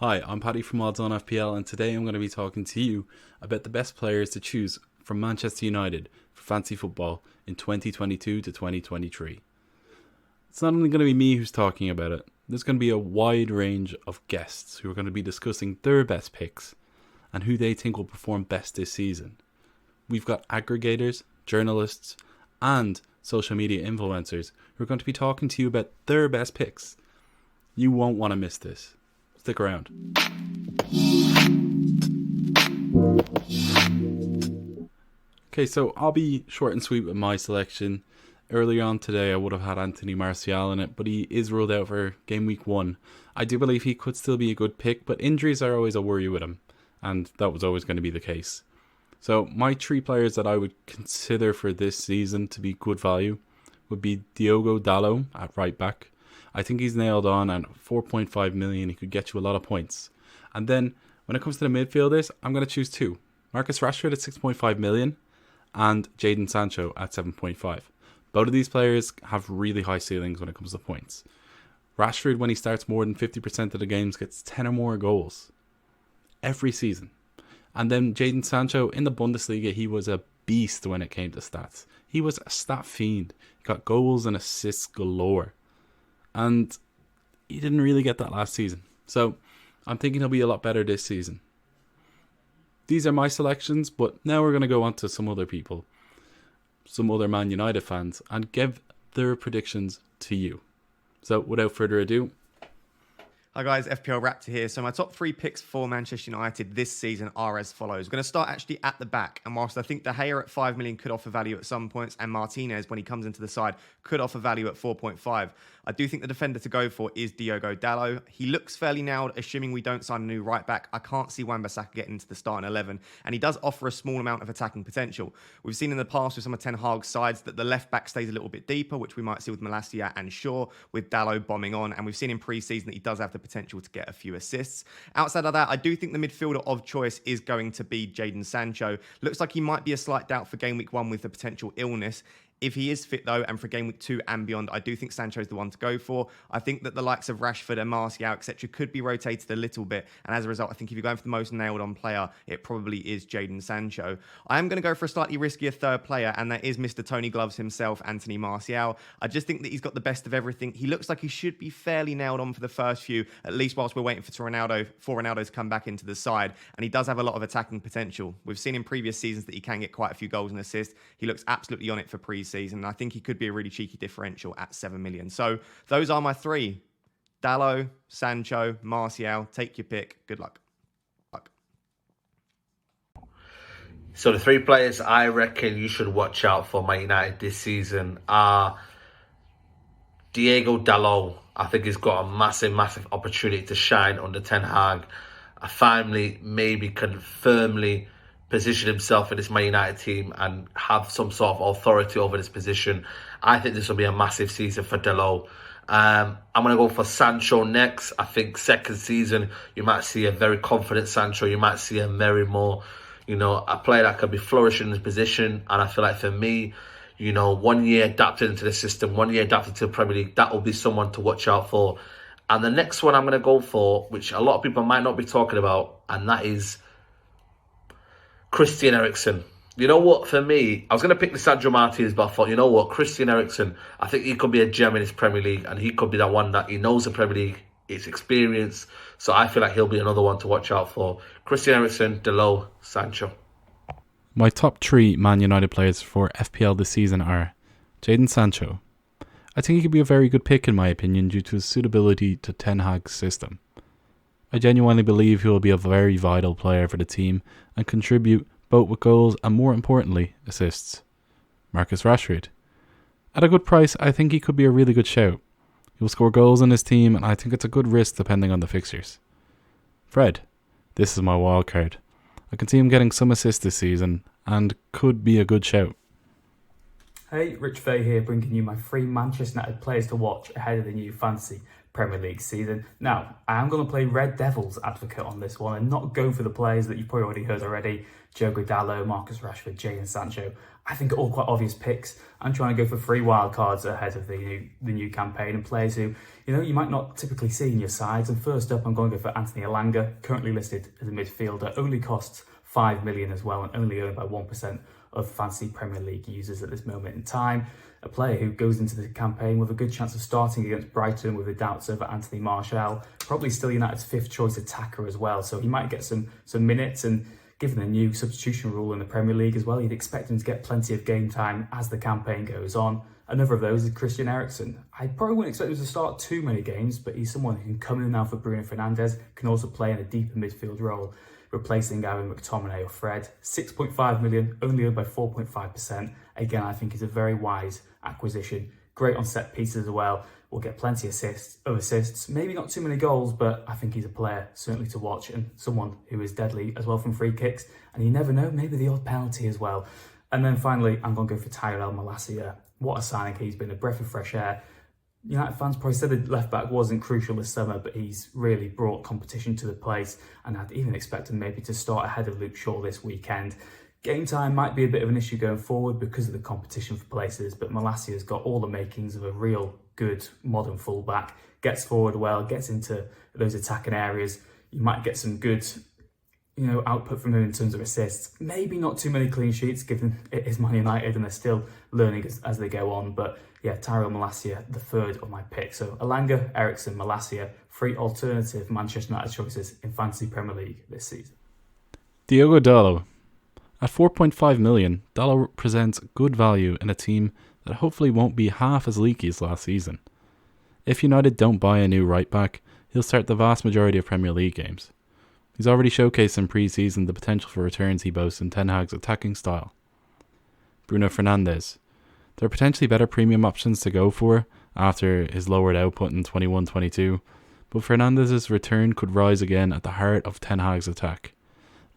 Hi, I'm Paddy from OddsOnFPL, and today I'm going to be talking to you about the best players to choose from Manchester United for fantasy football in 2022 to 2023. It's not only going to be me who's talking about it, there's going to be a wide range of guests who are going to be discussing their best picks and who they think will perform best this season. We've got aggregators, journalists, and social media influencers who are going to be talking to you about their best picks. You won't want to miss this. Stick around. Okay, so I'll be short and sweet with my selection. Earlier on today, I would have had Anthony Martial in it, but he is ruled out for game week 1. I do believe he could still be a good pick, but injuries are always a worry with him, and that was always going to be the case. So my 3 players that I would consider for this season to be good value would be Diogo Dalot at right back. I think he's nailed on, and 4.5 million, he could get you a lot of points. And then when it comes to the midfielders, I'm going to choose 2. Marcus Rashford at 6.5 million and Jadon Sancho at 7.5. Both of these players have really high ceilings when it comes to points. Rashford, when he starts more than 50% of the games, gets 10 or more goals every season. And then Jadon Sancho, in the Bundesliga, he was a beast when it came to stats. He was a stat fiend. He got goals and assists galore. And he didn't really get that last season. So I'm thinking he'll be a lot better this season. These are my selections, but now we're going to go on to some other people, some other Man United fans, and give their predictions to you. So without further ado, hi guys, FPL Raptor here. So my top 3 picks for Manchester United this season are as follows. We're going to start actually at the back. And whilst I think De Gea at 5 million could offer value at some points, and Martinez, when he comes into the side, could offer value at 4.5, I do think the defender to go for is Diogo Dalot. He looks fairly nailed, assuming we don't sign a new right back. I can't see Wan-Bissaka getting into the starting 11, and he does offer a small amount of attacking potential. We've seen in the past with some of Ten Hag's sides that the left back stays a little bit deeper, which we might see with Malacia and Shaw, with Dalot bombing on, and we've seen in pre-season that he does have the potential to get a few assists. Outside of that, I do think the midfielder of choice is going to be Jadon Sancho. Looks like he might be a slight doubt for game week 1 with the potential illness. If he is fit, though, and for game week 2 and beyond, I do think Sancho is the one to go for. I think that the likes of Rashford and Martial, etc., could be rotated a little bit. And as a result, I think if you're going for the most nailed-on player, it probably is Jadon Sancho. I am going to go for a slightly riskier third player, and that is Mr. Tony Gloves himself, Anthony Martial. I just think that he's got the best of everything. He looks like he should be fairly nailed on for the first few, at least whilst we're waiting for Ronaldo to come back into the side. And he does have a lot of attacking potential. We've seen in previous seasons that he can get quite a few goals and assists. He looks absolutely on it for pre-season, and I think he could be a really cheeky differential at 7 million. So those are my 3. Dalot, Sancho, Martial. Take your pick. Good luck. So the 3 players I reckon you should watch out for Man United this season are Diogo Dalot. I think he's got a massive opportunity to shine under Ten Hag. I finally maybe can firmly position himself in this Man United team and have some sort of authority over this position. I think this will be a massive season for Dalot. I'm going to go for Sancho next. I think second season, you might see a very confident Sancho. You might see a very more, a player that could be flourishing in his position. And I feel like for me, 1 year adapted into the system, 1 year adapted to the Premier League, that will be someone to watch out for. And the next one I'm going to go for, which a lot of people might not be talking about, and that is Christian Eriksen. You know what, for me, I was going to pick Lisandro Martinez, but I thought, you know what, Christian Eriksen, I think he could be a gem in his Premier League, and he could be that one that he knows the Premier League, it's experience, so I feel like he'll be another one to watch out for. Christian Eriksen, Dalot, Sancho. my top 3 Man United players for FPL this season are Jadon Sancho. I think he could be a very good pick in my opinion due to his suitability to Ten Hag's system. I genuinely believe he will be a very vital player for the team and contribute both with goals and, more importantly, assists. Marcus Rashford. At a good price, I think he could be a really good shout. He will score goals in his team, and I think it's a good risk depending on the fixtures. Fred. This is my wildcard. I can see him getting some assists this season and could be a good shout. Hey, Rich Fay here, bringing you my 3 Manchester United players to watch ahead of the new fantasy Premier League season. Now, I am going to play Red Devil's advocate on this one and not go for the players that you've probably already heard already. Diogo Dalot, Marcus Rashford, Jadon Sancho. I think are all quite obvious picks. I'm trying to go for 3 wildcards ahead of the new campaign and players who, you might not typically see in your sides. And first up, I'm going to go for Anthony Elanga, currently listed as a midfielder, only costs 5 million as well and only owned by 1% of fantasy Premier League users at this moment in time. A player who goes into the campaign with a good chance of starting against Brighton with the doubts over Anthony Martial, probably still United's 5th choice attacker as well, so he might get some minutes, and given the new substitution rule in the Premier League as well, you'd expect him to get plenty of game time as the campaign goes on. Another of those is Christian Eriksen. I probably wouldn't expect him to start too many games, but he's someone who can come in now for Bruno Fernandes, can also play in a deeper midfield role, replacing Aaron McTominay or Fred. 6.5 million, only owned by 4.5%. Again, I think he's a very wise acquisition. Great on set pieces as well. Will get plenty of assists. Maybe not too many goals, but I think he's a player certainly to watch and someone who is deadly as well from free kicks. And you never know, maybe the odd penalty as well. And then finally, I'm going to go for Tyrell Malacia. What a signing he's been, a breath of fresh air. United fans probably said the left back wasn't crucial this summer, but he's really brought competition to the place, and I'd even expect him maybe to start ahead of Luke Shaw this weekend. Game time might be a bit of an issue going forward because of the competition for places, but Malacia's got all the makings of a real good modern fullback. Gets forward well, gets into those attacking areas. You might get some good output from him in terms of assists. Maybe not too many clean sheets given it is Man United and they're still learning as they go on, but yeah, Tyrell Malacia, the third of my pick. So Elanga, Eriksen, Malacia, 3 alternative Manchester United choices in Fantasy Premier League this season. Diogo Dalot. At 4.5 million, Dalot presents good value in a team that hopefully won't be half as leaky as last season. If United don't buy a new right back, he'll start the vast majority of Premier League games. He's already showcased in pre-season the potential for returns he boasts in Ten Hag's attacking style. Bruno Fernandes. There are potentially better premium options to go for after his lowered output in 21-22, but Fernandes' return could rise again at the heart of Ten Hag's attack.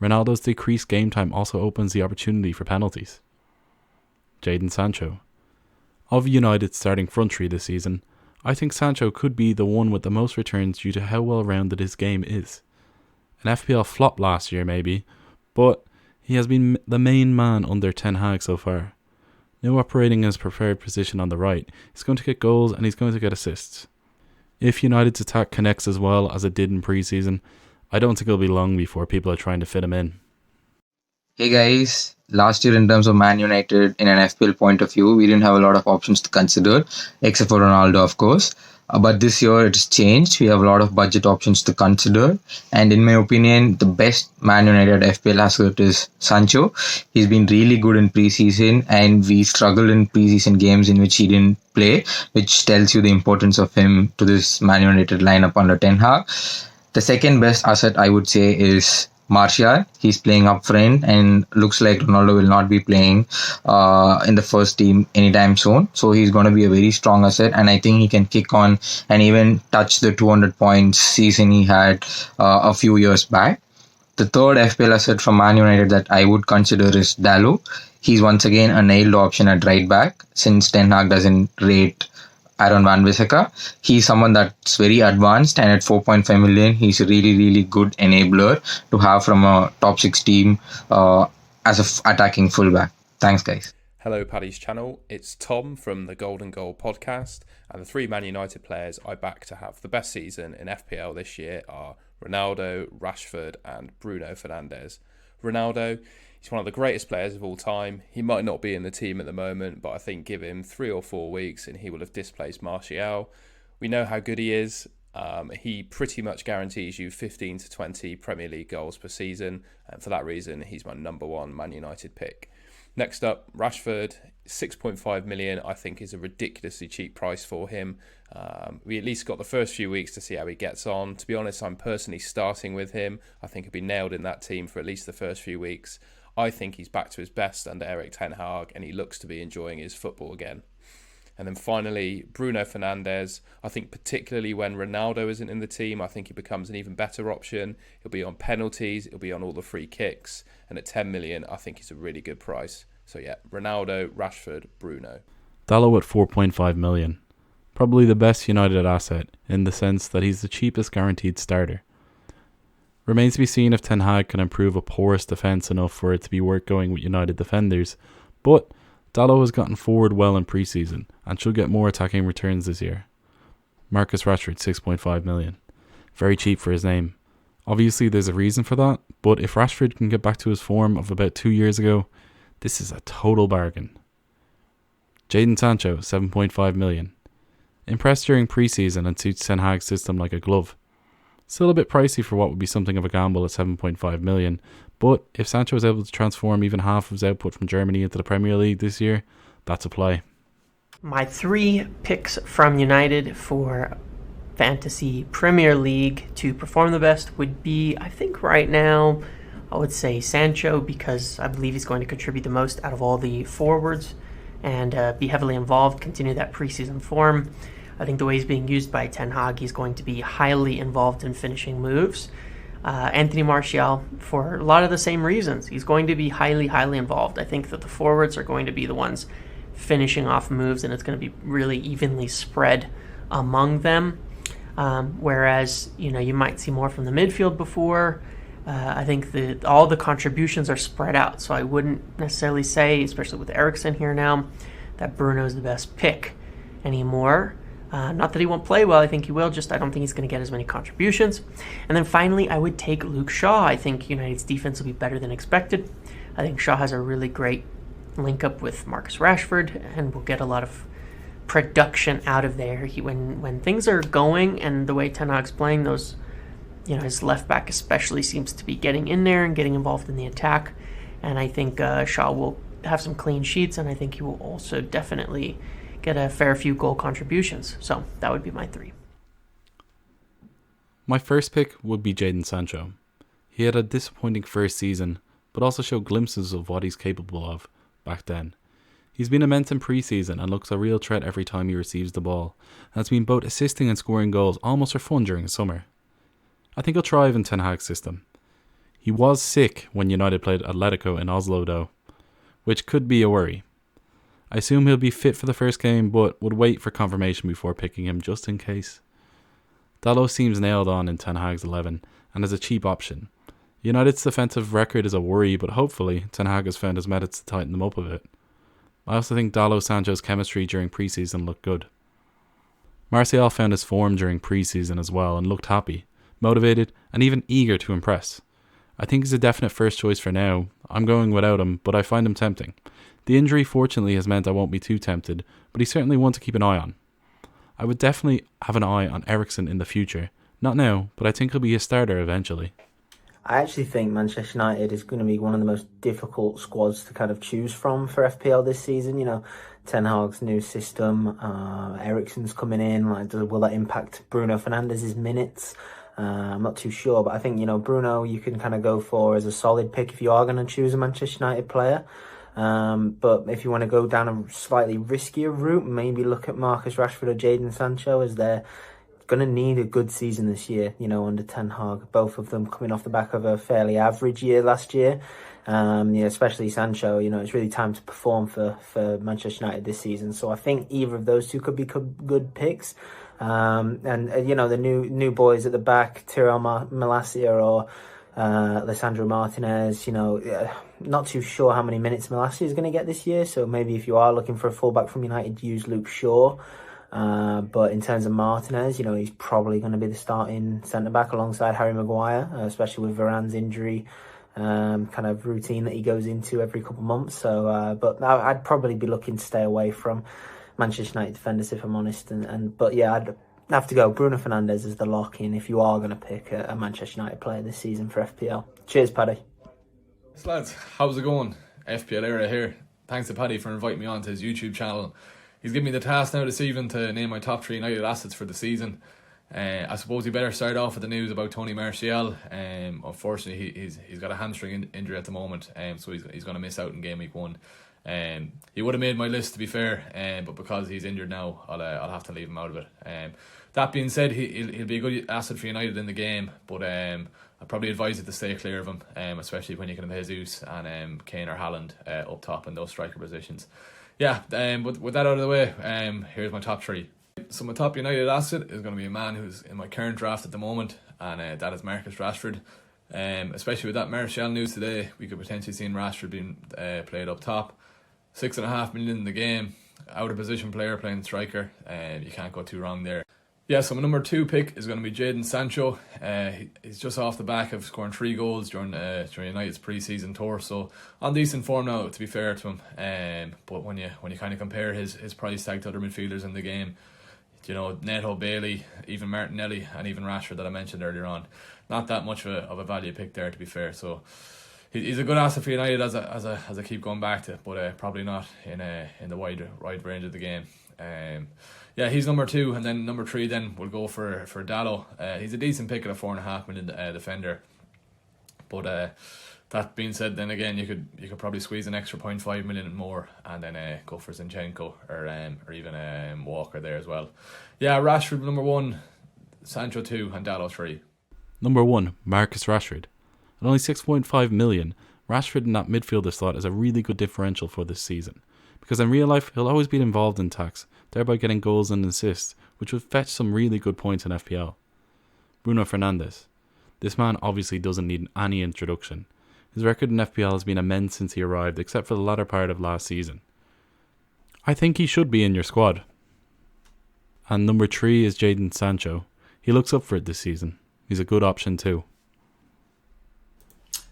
Ronaldo's decreased game time also opens the opportunity for penalties. Jadon Sancho. Of United's starting front three this season, I think Sancho could be the one with the most returns due to how well-rounded his game is. An FPL flop last year maybe, but he has been the main man under Ten Hag so far. Now operating in his preferred position on the right, he's going to get goals and he's going to get assists. If United's attack connects as well as it did in pre-season, I don't think it'll be long before people are trying to fit him in. Hey guys, last year in terms of Man United in an FPL point of view, we didn't have a lot of options to consider, except for Ronaldo of course. But this year it's changed. We have a lot of budget options to consider. And in my opinion, the best Man United FPL asset is Sancho. He's been really good in preseason and we struggled in preseason games in which he didn't play, which tells you the importance of him to this Man United lineup under Ten Hag. The second best asset I would say is Martial. He's playing up front and looks like Ronaldo will not be playing in the first team anytime soon. So he's going to be a very strong asset and I think he can kick on and even touch the 200 points season he had a few years back. The third FPL asset from Man United that I would consider is Dalot. He's once again a nailed option at right back since Ten Hag doesn't rate Aaron Van Bissaka. He's someone that's very advanced and at 4.5 million, he's a really, really good enabler to have from a top 6 team as an attacking fullback. Thanks, guys. Hello, Paddy's channel. It's Tom from the Golden Goal podcast, and the 3 Man United players I back to have the best season in FPL this year are Ronaldo, Rashford, and Bruno Fernandes. Ronaldo, he's one of the greatest players of all time. He might not be in the team at the moment, but I think give him 3 or 4 weeks and he will have displaced Martial. We know how good he is. He pretty much guarantees you 15 to 20 Premier League goals per season, and for that reason, he's my number 1 Man United pick. Next up, Rashford, 6.5 million, I think is a ridiculously cheap price for him. We at least got the first few weeks to see how he gets on. To be honest, I'm personally starting with him. I think he'll be nailed in that team for at least the first few weeks. I think he's back to his best under Erik Ten Hag and he looks to be enjoying his football again. And then finally, Bruno Fernandes. I think particularly when Ronaldo isn't in the team, I think he becomes an even better option. He'll be on penalties, he'll be on all the free kicks. And at 10 million, I think he's a really good price. So yeah, Ronaldo, Rashford, Bruno. Dalot at 4.5 million. Probably the best United asset, in the sense that he's the cheapest guaranteed starter. Remains to be seen if Ten Hag can improve a porous defence enough for it to be worth going with United defenders, but Dalot has gotten forward well in pre-season and should get more attacking returns this year. Marcus Rashford, 6.5 million. Very cheap for his name. Obviously there's a reason for that, but if Rashford can get back to his form of about 2 years ago, this is a total bargain. Jadon Sancho, 7.5 million. Impressed during pre-season and suits Ten Hag's system like a glove. Still a bit pricey for what would be something of a gamble at 7.5 million, but if Sancho is able to transform even half of his output from Germany into the Premier League this year, that's a play. My 3 picks from United for Fantasy Premier League to perform the best would be, I think right now, I would say Sancho, because I believe he's going to contribute the most out of all the forwards and be heavily involved, continue that preseason form. I think the way he's being used by Ten Hag, he's going to be highly involved in finishing moves. Anthony Martial, for a lot of the same reasons, he's going to be highly involved. I think that the forwards are going to be the ones finishing off moves, and it's going to be really evenly spread among them. Whereas, you might see more from the midfield before. I think that all the contributions are spread out, so I wouldn't necessarily say, especially with Eriksen here now, that Bruno's the best pick anymore. Not that he won't play well, I think he will, just I don't think he's going to get as many contributions. And then finally, I would take Luke Shaw. I think United's defense will be better than expected. I think Shaw has a really great link up with Marcus Rashford and will get a lot of production out of there. When things are going and the way Ten Hag's playing, those, his left back especially seems to be getting in there and getting involved in the attack. And I think Shaw will have some clean sheets, and I think he will also definitely get a fair few goal contributions. So that would be my 3. My first pick would be Jadon Sancho. He had a disappointing first season, but also showed glimpses of what he's capable of back then. He's been immense in pre-season and looks a real threat every time he receives the ball, and has been both assisting and scoring goals almost for fun during the summer. I think he'll thrive in Ten Hag's system. He was sick when United played Atletico in Oslo though, which could be a worry. I assume he'll be fit for the first game, but would wait for confirmation before picking him just in case. Dalot seems nailed on in Ten Hag's 11 and is a cheap option. United's defensive record is a worry, but hopefully Ten Hag has found his methods to tighten them up a bit. I also think Dalot-Sancho's chemistry during pre-season looked good. Martial found his form during pre-season as well and looked happy, motivated and even eager to impress. I think he's a definite first choice for now. I'm going without him, but I find him tempting. The injury fortunately has meant I won't be too tempted, but he's certainly one to keep an eye on. I would definitely have an eye on Eriksen in the future. Not now, but I think he'll be a starter eventually. I actually think Manchester United is going to be one of the most difficult squads to kind of choose from for FPL this season. Ten Hag's new system, Eriksen's coming in. Will that impact Bruno Fernandes's minutes? I'm not too sure, but I think, Bruno you can kind of go for as a solid pick if you are going to choose a Manchester United player. But if you want to go down a slightly riskier route, maybe look at Marcus Rashford or Jadon Sancho, as they're going to need a good season this year, under Ten Hag. Both of them coming off the back of a fairly average year last year. Especially Sancho, it's really time to perform for Manchester United this season. So I think either of those two could be good picks. The new boys at the back, Tyrell Malacia or Lisandro Martinez, not too sure how many minutes Malacia is going to get this year. So maybe if you are looking for a fullback from United, use Luke Shaw. But in terms of Martinez, he's probably going to be the starting centre-back alongside Harry Maguire, especially with Varane's injury kind of routine that he goes into every couple of months. So, but I'd probably be looking to stay away from Manchester United defenders, if I'm honest. But yeah, I'd have to go Bruno Fernandes as the lock-in if you are going to pick a Manchester United player this season for FPL. Cheers, Paddy. Yes, lads, how's it going? FPL Eire here. Thanks to Paddy for inviting me on to his YouTube channel. He's given me the task now this evening to name my top 3 United assets for the season. I suppose we better start off with the news about Tony Martial. Unfortunately, he's got a hamstring injury at the moment, so he's going to miss out in game week 1. He would have made my list, to be fair, but because he's injured now, I'll have to leave him out of it. That being said, he'll be a good asset for United in the game, but I'd probably advise you to stay clear of him, especially when you can have Jesus and Kane or Haaland up top in those striker positions. Yeah, but with that out of the way, here's my top 3. right, so my top United asset is going to be a man who's in my current draft at the moment, and that is Marcus Rashford. Especially with that Martial news today, we could potentially see Rashford being played up top. 6.5 million in the game, out of position player playing striker. You can't go too wrong there. Yeah, so my number 2 pick is going to be Jadon Sancho. He's just off the back of scoring 3 goals during United's pre-season tour, so on decent form now, to be fair to him. But when you kind of compare his price tag to other midfielders in the game, you know, Neto, Bailey, even Martinelli, and even Rashford that I mentioned earlier on, not that much of a value pick there, to be fair. So he's a good asset for United as I keep going back to, but probably not in the wide range of the game. Yeah, he's number 2, and then number 3 then we'll go for Dalot. He's a decent pick at a 4.5 million defender, but that being said, then again you could probably squeeze an extra 0.5 million more and then go for Zinchenko or even Walker there as well. Yeah, Rashford number 1, Sancho 2, and Dalot 3. Number 1, Marcus Rashford. At only 6.5 million, Rashford in that midfielder slot is a really good differential for this season, because in real life he'll always be involved in attacks, thereby getting goals and assists, which would fetch some really good points in FPL. Bruno Fernandes. This man obviously doesn't need any introduction. His record in FPL has been immense since he arrived, except for the latter part of last season. I think he should be in your squad. And number 3 is Jadon Sancho. He looks up for it this season. He's a good option too.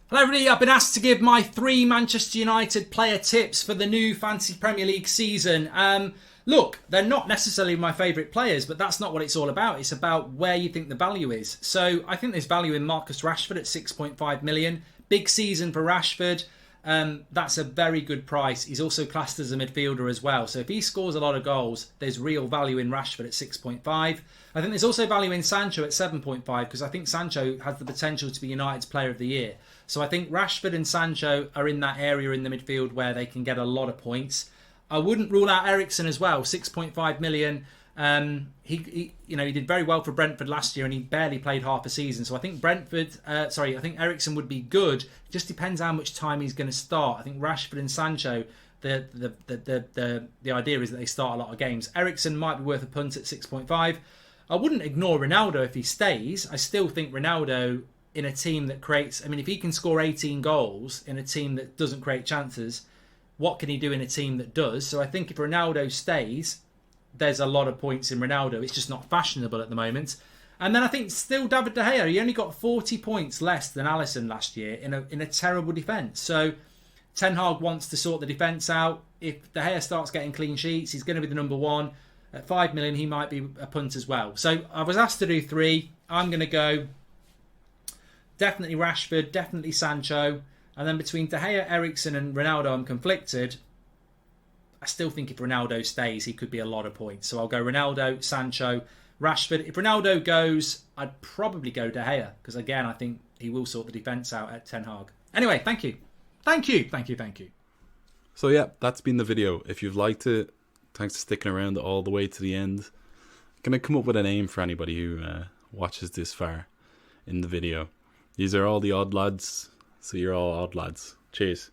Hello everybody, I've been asked to give my 3 Manchester United player tips for the new Fantasy Premier League season. Look, they're not necessarily my favourite players, but that's not what it's all about. It's about where you think the value is. So I think there's value in Marcus Rashford at 6.5 million. Big season for Rashford. That's a very good price. He's also classed as a midfielder as well. So if he scores a lot of goals, there's real value in Rashford at 6.5. I think there's also value in Sancho at 7.5 because I think Sancho has the potential to be United's player of the year. So I think Rashford and Sancho are in that area in the midfield where they can get a lot of points. I wouldn't rule out Eriksen as well, 6.5 million. He did very well for Brentford last year and he barely played half a season. So I think I think Eriksen would be good. It just depends how much time he's going to start. I think Rashford and Sancho, the idea is that they start a lot of games. Eriksen might be worth a punt at 6.5. I wouldn't ignore Ronaldo if he stays. I still think Ronaldo in a team that creates, if he can score 18 goals in a team that doesn't create chances, what can he do in a team that does? So I think if Ronaldo stays, there's a lot of points in Ronaldo. It's just not fashionable at the moment. And then I think still David De Gea, he only got 40 points less than Alisson last year in a terrible defence. So Ten Hag wants to sort the defence out. If De Gea starts getting clean sheets, he's going to be the number 1. At 5 million, he might be a punt as well. So I was asked to do 3. I'm going to go definitely Rashford, definitely Sancho. And then between De Gea, Eriksen and Ronaldo, I'm conflicted. I still think if Ronaldo stays, he could be a lot of points. So I'll go Ronaldo, Sancho, Rashford. If Ronaldo goes, I'd probably go De Gea. Because again, I think he will sort the defence out at Ten Hag. Anyway, thank you. Thank you. So yeah, that's been the video. If you've liked it, thanks for sticking around all the way to the end. I'm going to come up with a name for anybody who watches this far in the video. These are all the odd lads. So you're all odd lads. Cheers.